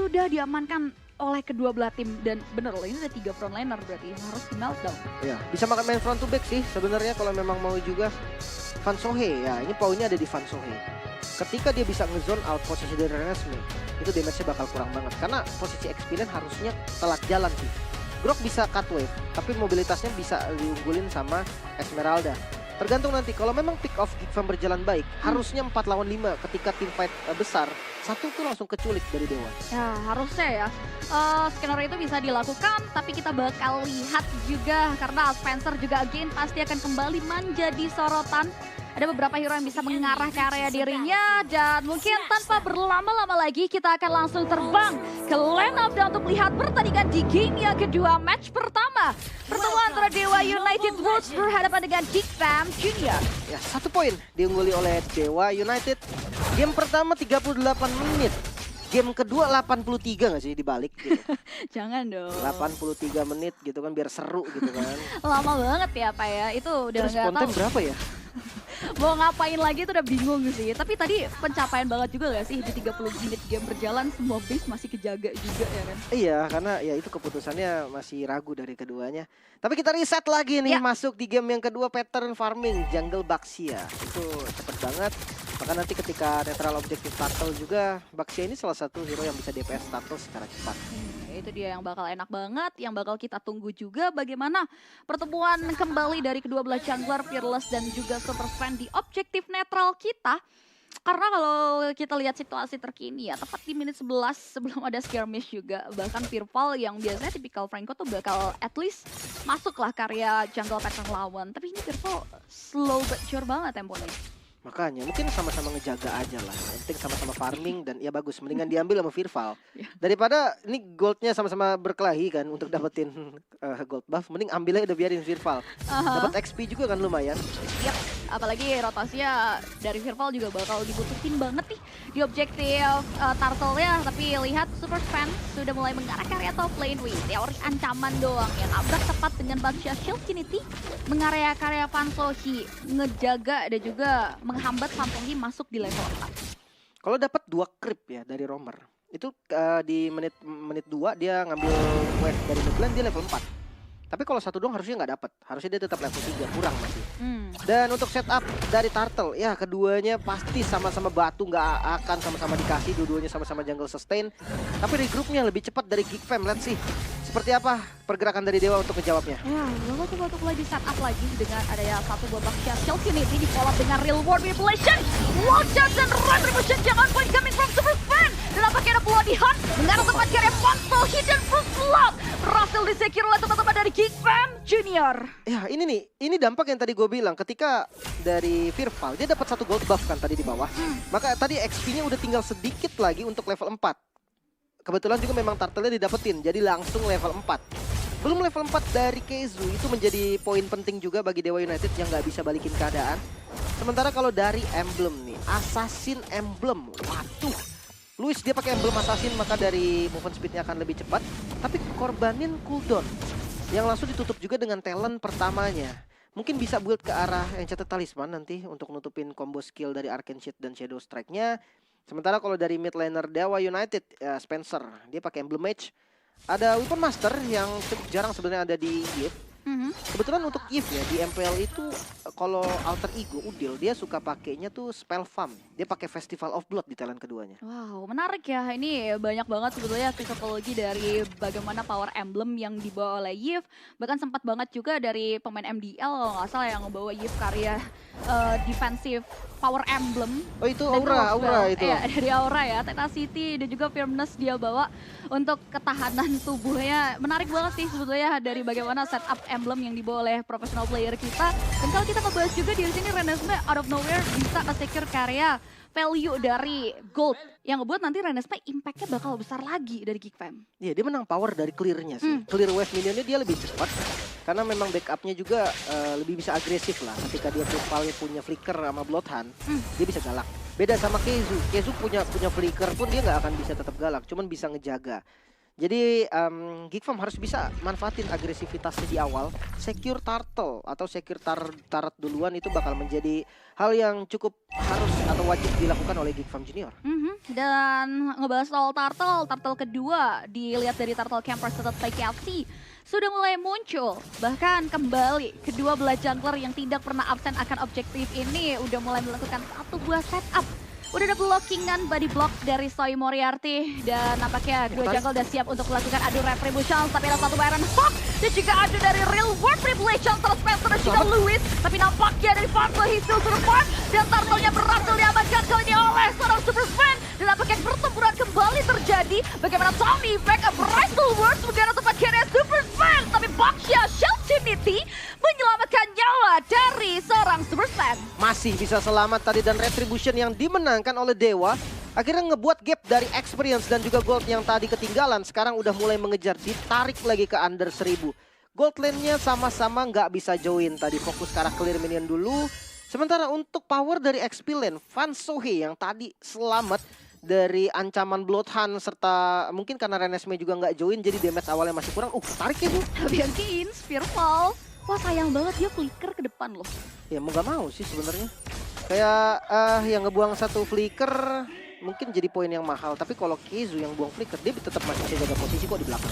sudah diamankan oleh kedua belah tim. Dan bener loh, ini ada 3 frontliner berarti harus di meltdown. Ya, bisa makan main front to back sih sebenarnya kalau memang mau juga. Van Sohe ya, ini poinnya ada di Van Sohe. Ketika dia bisa nge-zone out posisi dari Renesmee, itu damage-nya bakal kurang banget. Karena posisi Experience harusnya telat jalan sih. Grok bisa cut wave, tapi mobilitasnya bisa diunggulin sama Esmeralda. Tergantung nanti, kalau memang pick off Geekfam berjalan baik, harusnya 4 lawan 5 ketika tim fight besar, satu tuh langsung keculik dari Dewa. Ya harusnya ya, skenario itu bisa dilakukan, tapi kita bakal lihat juga karena Spencer juga again pasti akan kembali menjadi sorotan. Ada beberapa hero yang bisa mengarah ke area dirinya dan mungkin tanpa berlama-lama lagi kita akan langsung terbang ke Land of Dawn untuk melihat pertandingan di game yang kedua match pertama. Pertemuan antara Dewa United Wolves berhadapan dengan Geekfam Junior. Ya, 1 poin diungguli oleh Dewa United. Game pertama 38 menit. Game kedua 83 nggak sih dibalik gitu. Jangan dong. 83 menit gitu kan biar seru gitu kan. Lama banget ya Pak ya, itu udah Terus nggak konten tahu berapa ya? mau ngapain lagi itu udah bingung sih. Tapi tadi pencapaian banget juga gak sih di 30 menit game berjalan semua base masih kejaga juga ya kan? Iya, karena ya itu keputusannya masih ragu dari keduanya. Tapi kita reset lagi nih, Ya. masuk di game yang kedua, pattern farming jungle Baxia. Itu cepet banget. Maka nanti ketika netral objektif turtle juga, Baxia ini salah satu hero yang bisa DPS turtle secara cepat. Itu dia yang bakal enak banget, yang bakal kita tunggu juga bagaimana pertemuan kembali dari kedua belah jungler Fearless dan juga Super Sven di objektif netral kita. Karena kalau kita lihat situasi terkini ya, tepat di menit 11 sebelum ada skirmish juga, bahkan Firval yang biasanya tipikal Franco tuh bakal at least masuklah karya jungle pattern lawan. Tapi ini Firval slow but sure banget temponya. Makanya mungkin sama-sama ngejaga aja lah. Yang penting sama-sama farming dan ya bagus. Mendingan diambil sama Firval. Daripada ini goldnya sama-sama berkelahi kan untuk dapetin gold buff. Mending ambilnya udah biarin Firval. Dapat XP juga kan lumayan. Yap, apalagi rotasinya dari Firval juga bakal dibutuhin banget nih di objektif turtle ya. Tapi lihat Super Sven sudah mulai mengarah ke area top lane. Wih, teori ancaman doang ya. Nabrak tepat dengan Bansha Shield Trinity. Mengarah ke area Van Sohi. Ngejaga dan juga menghambat Van Sohi masuk di level 4. Kalau dapat 2 creep ya dari Romer. Itu di menit 2 dia ngambil wave dari midlane, dia level 4. Tapi kalau satu doang harusnya nggak dapat. Harusnya dia tetap level 3, kurang masih. Dan untuk setup dari Turtle, ya keduanya pasti sama-sama batu, nggak akan sama-sama dikasih. Dua-duanya sama-sama jungle sustain. Tapi regroupnya lebih cepat dari Geekfam. Let's see seperti apa pergerakan dari Dewa untuk menjawabnya. Ya, Dewa coba untuk lagi setup lagi dengan adanya satu babak Shield Unity di follow dengan Real World Manipulation. Watch dan Retribution, jangan point coming from Super Fan. Dan apakah ada Bloody Hunt mengarah tempat ke area Frontal Hidden Fruit Blood. Berhasil disecure oleh teman-teman dari Geekfam Junior. Ya ini nih, ini dampak yang tadi gue bilang ketika dari Firval dia dapat 1 gold buff kan tadi di bawah. Maka tadi XP-nya udah tinggal sedikit lagi untuk level 4. Kebetulan juga memang turtle-nya didapetin, jadi langsung level 4. Belum level 4 dari Keizu, itu menjadi poin penting juga bagi Dewa United yang nggak bisa balikin keadaan. Sementara kalau dari emblem nih, Assassin Emblem, waduh. Luis dia pakai emblem Assassin, maka dari movement speed-nya akan lebih cepat. Tapi korbanin cooldown, yang langsung ditutup juga dengan talent pertamanya. Mungkin bisa build ke arah Enchanted Talisman nanti untuk nutupin combo skill dari Arcane Shield dan Shadow Strike-nya. Sementara kalau dari mid laner Dewa United, Spencer, dia pakai emblem mage. Ada Weapon Master yang cukup jarang sebenarnya ada di Yves. Kebetulan untuk Yves ya, di MPL itu kalau alter ego Udil, dia suka pakainya tuh Spell Farm. Dia pakai Festival of Blood di talent keduanya. Wow, menarik ya. Ini banyak banget sebetulnya psikologi dari bagaimana power emblem yang dibawa oleh Yves. Bahkan sempat banget juga dari pemain MDL kalau nggak salah yang membawa Yves karya defensive power emblem. Oh itu Dan aura itu. Iya, dari aura ya. Tenacity dan juga firmness dia bawa untuk ketahanan tubuhnya. Menarik banget sih sebetulnya dari bagaimana setup emblem yang dibawa oleh professional player kita. Dan kalau kita ngebahas juga di sini Renesmee out of nowhere bisa nge-secure karya value dari gold yang ngebuat nanti Renesmee impact-nya bakal besar lagi dari Geekfam. Iya, dia menang power dari clear-nya sih. Clear wave minionnya dia lebih cepat. Karena memang backupnya juga lebih bisa agresif lah. Ketika dia Firvalnya punya flicker sama Bloodhound, dia bisa galak. Beda sama Keizu. Keizu punya flicker pun dia nggak akan bisa tetap galak, cuman bisa ngejaga. Jadi Geek Farm harus bisa manfaatin agresivitasnya di awal, secure turtle atau secure turret duluan itu bakal menjadi hal yang cukup harus atau wajib dilakukan oleh Geek Farm Junior. Dan ngebahas soal turtle kedua dilihat dari turtle campers tetap KFC sudah mulai muncul. Bahkan kembali kedua belah jungler yang tidak pernah absen akan objektif ini udah mulai melakukan satu buah setup. Udah ada blockingan body block dari Soy Moriarty dan nampaknya kedua jungle udah siap untuk melakukan adu retribution, tapi ada satu Baron Hawk dan juga ada dari Real World Revelation terus Spencer dan juga Lewis, tapi nampaknya dari Farco he still survive dan turtle-nya berhasil diamankan kali ini oleh seorang Super Fan dan nampaknya pertempuran kembali terjadi. Bagaimana sound effect of Bristol Words mengenai tempat kiri Super Fan, tapi Baksha Shell Trinity menyelamatkan nyawa dari seorang Super Fan. Masih bisa selamat tadi dan retribution yang dimenangkan oleh Dewa akhirnya ngebuat gap dari experience dan juga gold yang tadi ketinggalan sekarang udah mulai mengejar, ditarik lagi ke under 1000. Gold lane-nya sama-sama nggak bisa join tadi, fokus ke arah clear minion dulu. Sementara untuk power dari XP lane, Van Sohe yang tadi selamat dari ancaman Bloodhound serta mungkin karena Renesmee juga nggak join jadi damage awalnya masih kurang. Tarik ya Bu. Bianchi in, Spearfall. Wah sayang banget dia flicker ke depan loh. Ya mau gak mau sih sebenarnya. Kayak yang ngebuang satu flicker mungkin jadi poin yang mahal. Tapi kalau Keizu yang buang flicker dia tetap masih bisa jaga posisi kok di belakang.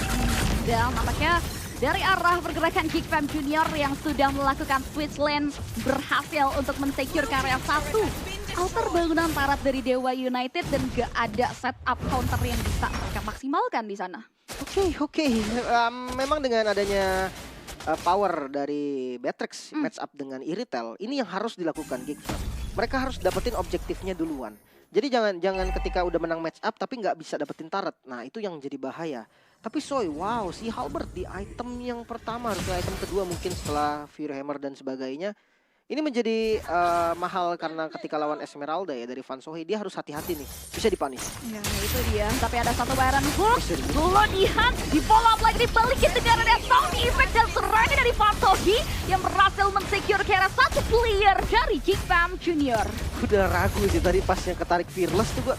Dan nampaknya dari arah pergerakan Geek Fam Junior yang sudah melakukan switch lane berhasil untuk men-secure ke area 1. Altar bangunan parat dari Dewa United dan gak ada setup counter yang bisa mereka maksimalkan di sana. Oke. Memang dengan adanya power dari Beatrix match up dengan Iritel, ini yang harus dilakukan Geek Farm. Mereka harus dapetin objektifnya duluan. Jadi jangan ketika udah menang match up tapi nggak bisa dapetin turret. Nah itu yang jadi bahaya. Tapi Soy, wow, si Halberd di item yang pertama harus item kedua mungkin setelah Fear Hammer dan sebagainya. Ini menjadi mahal karena ketika lawan Esmeralda ya dari Van Sohe dia harus hati-hati nih, bisa dipanis. Ya itu dia, tapi ada satu Baron Hook, Bloodhound di follow up lagi dibalikin dengan ada sound effect dan serangan dari Van Sohe yang berhasil men-secure kira satu player dari Geek Fam Junior. Udah ragu sih tadi pas yang ketarik Fearless tuh gua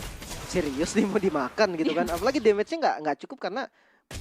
serius nih mau dimakan gitu kan. Apalagi damage-nya nggak cukup karena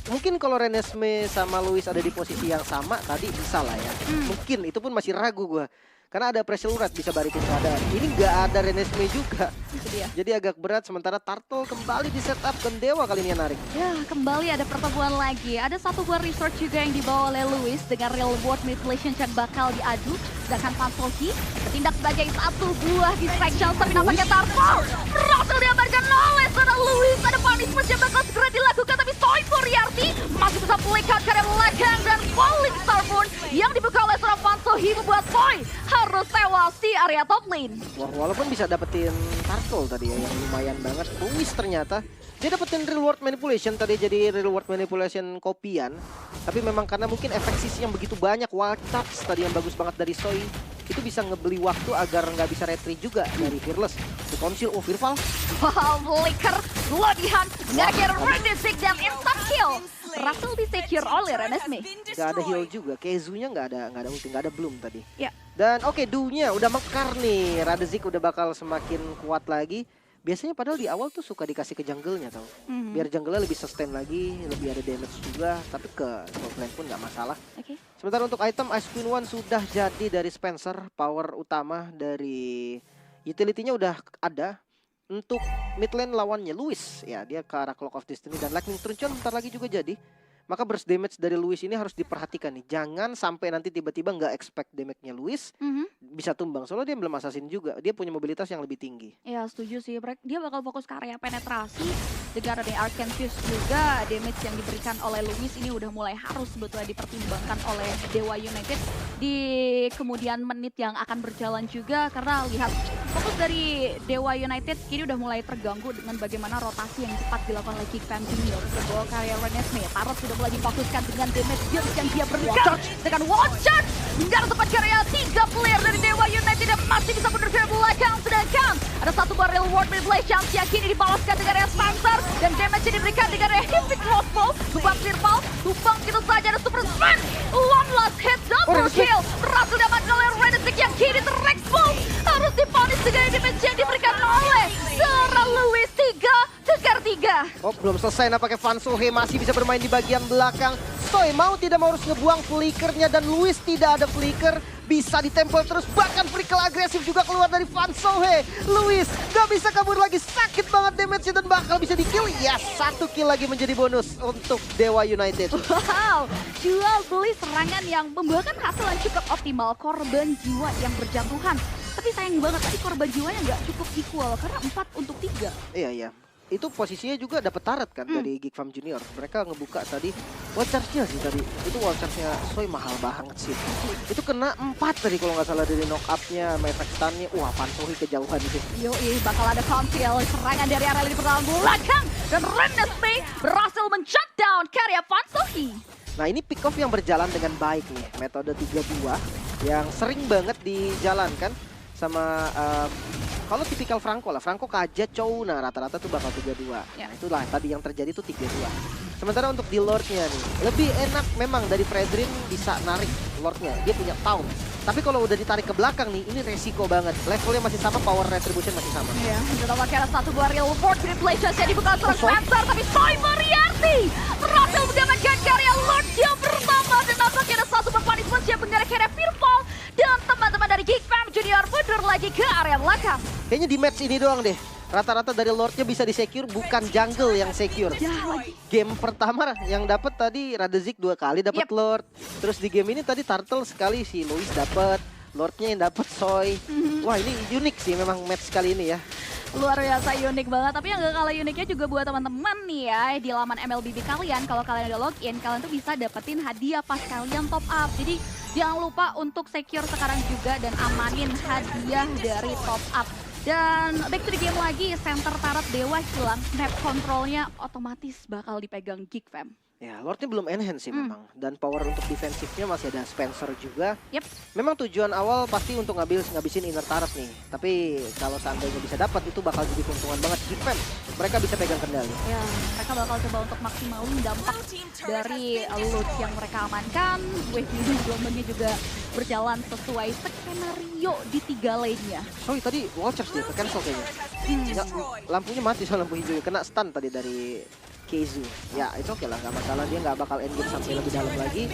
mungkin kalau Renesmee sama Lewis ada di posisi yang sama tadi bisa lah ya. Mungkin itu pun masih ragu gua. Karena ada pressure urat bisa balikin keadaan. Ini nggak ada Renesmee juga. Itu dia. Jadi agak berat sementara Turtle kembali di setup dan Dewa kali ini yang narik. Ya kembali ada pertemuan lagi. Ada satu buah research juga yang dibawa oleh Lewis dengan real world manipulation yang bakal diadu. Sedangkan Van Sohe bertindak sebagai satu buah distraction. Tapi nampaknya Turtle berhasil diamankan oleh seorang Lewis. Ada punishment yang bakal segera dilakukan. Tapi Soy Moriarty masih bisa pelikat karena belakang dan falling Starborn yang dibuka oleh seorang Van Sohe membuat Soy harus tewas di area top lane. Walaupun bisa dapetin Turtle tadi ya yang lumayan banget. Lewis ternyata dia dapetin real world manipulation tadi jadi real world manipulation kopian. Tapi memang karena mungkin efek sisi yang begitu banyak wild touch tadi yang bagus banget dari Soy itu bisa ngebeli waktu agar nggak bisa retreat juga dari Fearless. The Council of Firval. Wow, flicker, Bloodhound, ngejar Renesmee dan instant kill. Berhasil di-secure oleh Renesmee. Gak ada heal juga, Keizu-nya nggak ada ulti, nggak ada bloom tadi. Ya. Dan oke, Du-nya udah mekar nih, Radezik udah bakal semakin kuat lagi. Biasanya padahal di awal tuh suka dikasih ke jungle-nya tau. Biar jungle-nya lebih sustain lagi, lebih ada damage juga. Tapi ke top lane pun nggak masalah. Sementara untuk item Ice Queen One sudah jadi dari Spencer, power utama dari utility-nya udah ada. Untuk mid lane lawannya Lewis, ya dia ke arah Clock of Destiny dan Lightning Truncheon bentar lagi juga jadi. Maka burst damage dari Lewis ini harus diperhatikan nih. Jangan sampai nanti tiba-tiba nggak expect damage-nya Lewis bisa tumbang. Soalnya dia belum assassin juga. Dia punya mobilitas yang lebih tinggi. Ya setuju sih, dia bakal fokus ke area penetrasi. Juga ada Arcane Fuse juga. Damage yang diberikan oleh Lewis ini udah mulai harus sebetulnya dipertimbangkan oleh Dewa United di kemudian menit yang akan berjalan juga. Karena lihat fokus dari Dewa United kini udah mulai terganggu dengan bagaimana rotasi yang cepat dilakukan oleh Geek Fam Junior. Berbawa karya Renesmee, Tarot sudah mulai difokuskan dengan damage build yang dia berikan. Dengan one charge, hingga tempat karya 3 player dari Dewa United yang masih bisa mundur ke belakang. Sedangkan ada satu barrel world manipulation yang kini dibalaskan dengan Spencer. Dan damage yang diberikan dengan Hippic Crossbow. Tumbang Firval, tumbang gitu saja ada Super Smash. One last hit, double kill. Berhasil diamankan oleh Renesmee yang kini terexpose. Harus diponis dengan damage yang diberikan oleh seorang Lewis. 3 ke 3 juga. Oh, belum selesai nampaknya Van Sohe masih bisa bermain di bagian belakang. Soy mau tidak mau harus ngebuang flickernya dan Luis tidak ada flicker. Bisa ditempel terus, bahkan flicker agresif juga keluar dari Van Sohe. Luis gak bisa kabur lagi, sakit banget damage-nya dan bakal bisa di-kill. Ya, 1 kill lagi menjadi bonus untuk Dewa United. Wow, jual beli serangan yang membuahkan hasil yang cukup optimal. Korban jiwa yang berjatuhan. Tapi sayang banget tadi korban jiwanya nggak cukup equal karena 4 untuk 3. Iya, iya. Itu posisinya juga dapat turret kan dari Geek Farm Junior. Mereka ngebuka tadi wall charge-nya sih tadi. Itu wall charge-nya Soy mahal banget sih. Itu kena 4 tadi kalau nggak salah dari knock up-nya, efek stun-nya. Wah, Van Sohe kejauhan itu. Yoi, bakal ada conceal serangan dari arah lini pertahanan belakang. Dan Renesme berhasil men-shutdown karya Van Sohe. Nah, ini pick off yang berjalan dengan baik nih. Metode 3-2 yang sering banget dijalankan sama kalau tipikal Franco lah, Franco Kaja, Chow, nah rata-rata tuh bakal 3-2. Ya. Nah, itulah tadi yang terjadi tuh 3-2. Sementara untuk di Lordnya nih, lebih enak memang dari Fredrin bisa narik Lordnya, dia punya Taunt. Tapi kalau udah ditarik ke belakang nih, ini resiko banget. Levelnya masih sama, power retribution masih sama. Iya, kita pakai ada satu buah real world replaces yang dibuka seorang Soy? Spencer, tapi Soy Moriarty berhasil mengamankan karya Lord yang pertama dan nampaknya ada satu punishment yang mengarah karya Fearfall dan teman-teman dari Geek Farm Junior mundur lagi ke area belakang. Kayaknya di match ini doang deh. Rata-rata dari Lordnya bisa di-secure, bukan jungle yang secure. Ya lagi. Game pertama yang dapat tadi Radezik 2 kali dapat Lord. Terus di game ini tadi Turtle sekali, si Luis dapat, Lordnya yang dapat Soy. Wah, ini unik sih memang match kali ini ya. Luar biasa unik banget, tapi yang gak kalah uniknya juga buat teman-teman nih ya di laman MLBB kalian. Kalau kalian udah login, kalian tuh bisa dapetin hadiah pas kalian top up. Jadi jangan lupa untuk secure sekarang juga dan amanin hadiah dari top up. Dan back to the game lagi, center turret Dewa hilang, map controlnya otomatis bakal dipegang Geek Fam. Ya, Lordnya belum enhance sih memang. Dan power untuk defensifnya masih ada Spencer juga. Yep. Memang tujuan awal pasti untuk ngabisin inner turret nih. Tapi kalau seandainya bisa dapat, itu bakal jadi keuntungan banget. Defense, mereka bisa pegang kendali. Ya, mereka bakal coba untuk maksimalin dampak dari loot yang mereka amankan. Wave leading gelombangnya juga berjalan sesuai skenario di 3 lane-nya. Soy tadi wall charge dia, ke-cancel kayaknya. Ya, lampunya mati soal lampu hijau. Kena stun tadi dari Keizu. Ya, itu oke lah, gak masalah. Dia gak bakal endgame sampai lebih dalam lagi.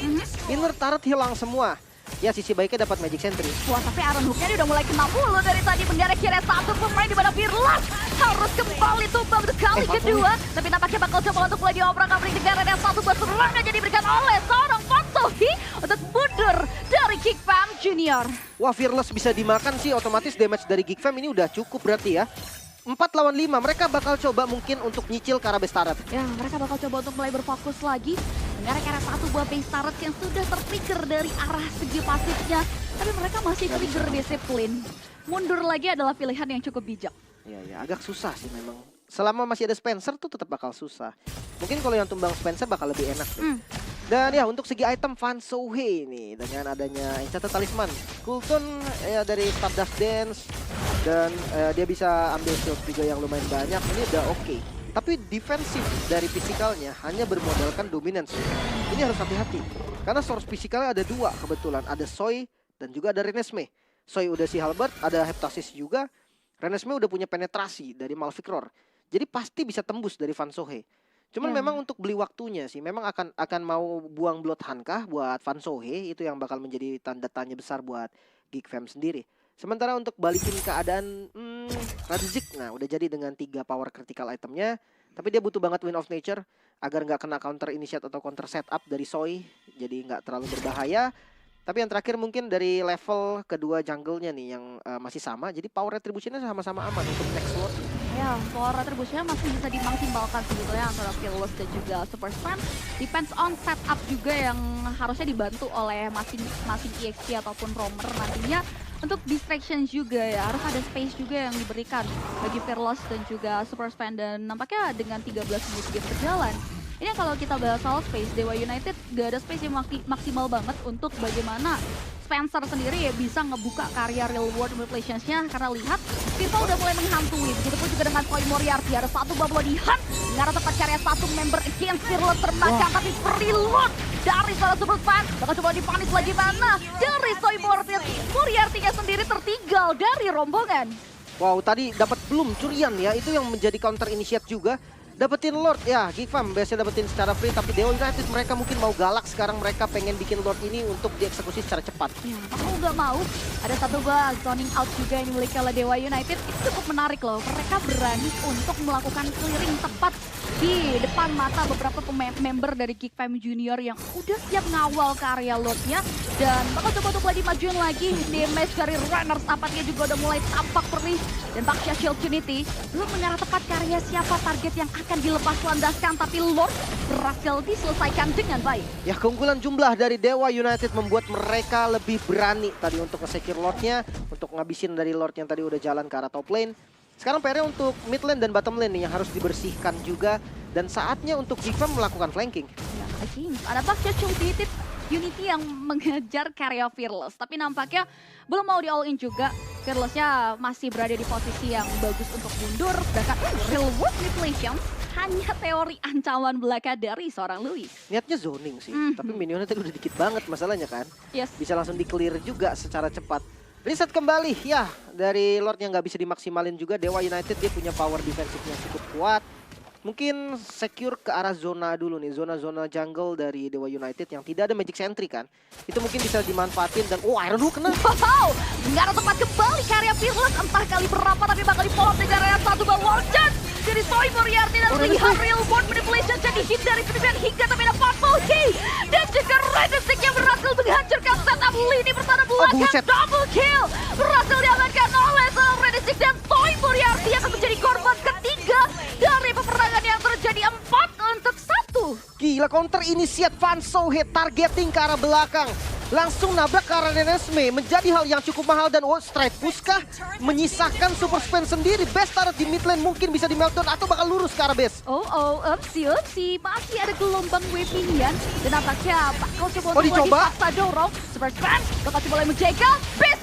Inner turret hilang semua. Ya, sisi baiknya dapat Magic Sentry. Wah, tapi Aaron Hook-nya dia udah mulai kena mulu dari tadi. Menggara kira satu pemain di mana Fearless harus kembali tumbang untuk kali kedua. Tapi nampaknya bakal coba untuk mulai diobrak-abrik negara dan satu buah serangan jadi diberikan oleh seorang Van Sohe untuk mundur dari Geek Fam Junior. Wah, Fearless bisa dimakan sih, otomatis damage dari Geek Fam ini udah cukup berarti ya. 4 lawan 5, mereka bakal coba mungkin untuk nyicil ke arah base turret. Ya, mereka bakal coba untuk mulai berfokus lagi. Mengarah satu buah base turret yang sudah tertrigger dari arah segi pasifnya. Tapi mereka masih trigger disiplin. Mundur lagi adalah pilihan yang cukup bijak. Ya, agak susah sih memang. Selama masih ada Spencer tuh tetap bakal susah. Mungkin kalau yang tumbang Spencer bakal lebih enak deh. Dan ya untuk segi item Van Sohe ini dengan adanya Enchanted Talisman, Coolton ya dari Stardust Dance dan dia bisa ambil shield juga yang lumayan banyak, ini udah oke. Tapi defensif dari fisikalnya hanya bermodalkan dominance. Ini harus hati-hati karena source fisikalnya ada 2 kebetulan, ada Soy dan juga ada Renesmee. Soy udah si Halberd, ada Heptasis juga. Renesmee udah punya penetrasi dari Malphite Roar. Jadi pasti bisa tembus dari Van Sohe. Cuman memang untuk beli waktunya sih, memang akan mau buang Bloodhound kah buat Van Sohe, itu yang bakal menjadi tanda tanya besar buat Geek Fam sendiri. Sementara untuk balikin keadaan Radezik, nah udah jadi dengan 3 power critical itemnya, tapi dia butuh banget Wind of Nature agar nggak kena counter initiate atau counter setup dari Soy, jadi nggak terlalu berbahaya. Tapi yang terakhir mungkin dari level kedua jungle-nya nih yang masih sama, jadi power retribution-nya sama-sama aman untuk next Lord. Ya, power retribution-nya masih bisa dimaksimalkan sebetulnya antara Fearless dan juga Super Spam. Depends on setup juga yang harusnya dibantu oleh masing-masing EXP ataupun roamer nantinya. Untuk distraction juga ya, harus ada space juga yang diberikan bagi Fearless dan juga Super Spam. Dan nampaknya dengan 13 menit game berjalan, ini kalau kita bahas soal space, Dewa United gak ada space yang maksimal banget untuk bagaimana Spencer sendiri ya bisa ngebuka karya real world implications-nya karena lihat FIFA udah mulai menghantui. Begitupun juga dengan Soy Moriarty, ada satu bubble di hunt, nggak tepat karya satu member against Fearless termakan, tapi preload dari salah Super Fan. Bakal coba dipanis lagi mana dari Soy Moriarty-nya sendiri tertinggal dari rombongan. Wow, tadi dapat belum curian ya, itu yang menjadi counter initiate juga. dapetin Lord ya, Geekfam biasanya dapetin secara free, tapi Dewa United mereka mungkin mau galak sekarang, mereka pengen bikin Lord ini untuk dieksekusi secara cepat. Ya, mau nggak mau, ada satu gua zoning out juga yang dimiliki oleh Dewa United. Itu cukup menarik loh, mereka berani untuk melakukan clearing tepat di depan mata beberapa member dari Geekfam Junior yang udah siap ngawal ke area Lordnya. Dan bakal coba untuk lagi majuin lagi, damage dari runners tampaknya juga udah mulai tampak perih. Dan Baksha Shield Trinity belum mengarah tepat ke area siapa target yang akan dilepas landaskan, tapi Lord berhasil diselesaikan dengan baik. Ya, keunggulan jumlah dari Dewa United membuat mereka lebih berani tadi untuk nge-secure Lordnya, untuk ngabisin dari Lord yang tadi udah jalan ke arah top lane. Sekarang PR-nya untuk mid lane dan bottom lane nih yang harus dibersihkan juga. Dan saatnya untuk Geekfam melakukan flanking. Ya, ada Baksha Shield Unity yang mengejar karya Fearless, tapi nampaknya belum mau di all in juga. Fearlessnya masih berada di posisi yang bagus untuk mundur, sedangkan real world manipulation hanya teori ancaman belaka dari seorang Louis. Niatnya zoning sih, tapi minionnya tadi udah dikit banget masalahnya kan. Yes. Bisa langsung di-clear juga secara cepat. Reset kembali ya dari Lord yang nggak bisa dimaksimalin juga. Dewa United dia punya power defensifnya cukup kuat. Mungkin secure ke arah zona dulu nih, zona-zona jungle dari Dewa United yang tidak ada magic sentry kan. Itu mungkin bisa dimanfaatin dan Iron Hook kena. Wow, nggak ada tempat kembali karya Fearless, entah kali berapa tapi bakal dipotong dengan area satu bawah Warden. Jadi Soy Moriarty dan lihat real world manipulation jadi hindari penyepian hingga tapi ada Purple Key. Dan juga Redestic yang berhasil menghancurkan setup lini pertahanan belakang. Double kill berhasil diamankan oleh seorang Redestic dan Soy Moriarty akan menjadi korban ketiga dari peperangan yang terjadi 4-1. Gila, counter initiate Van Sohe targeting ke arah belakang. Langsung nabrak ke arah Renesmee, menjadi hal yang cukup mahal. Dan Stride Puskah menyisakan super spam sendiri. Best turret di mid lane mungkin bisa di meltdown atau bakal lurus ke arah base. Upsi, masih ada gelombang wave minion. Dan nampaknya bakal coba dicoba? lagi paksa dorong. Super spam bakal coba lagi menjaga base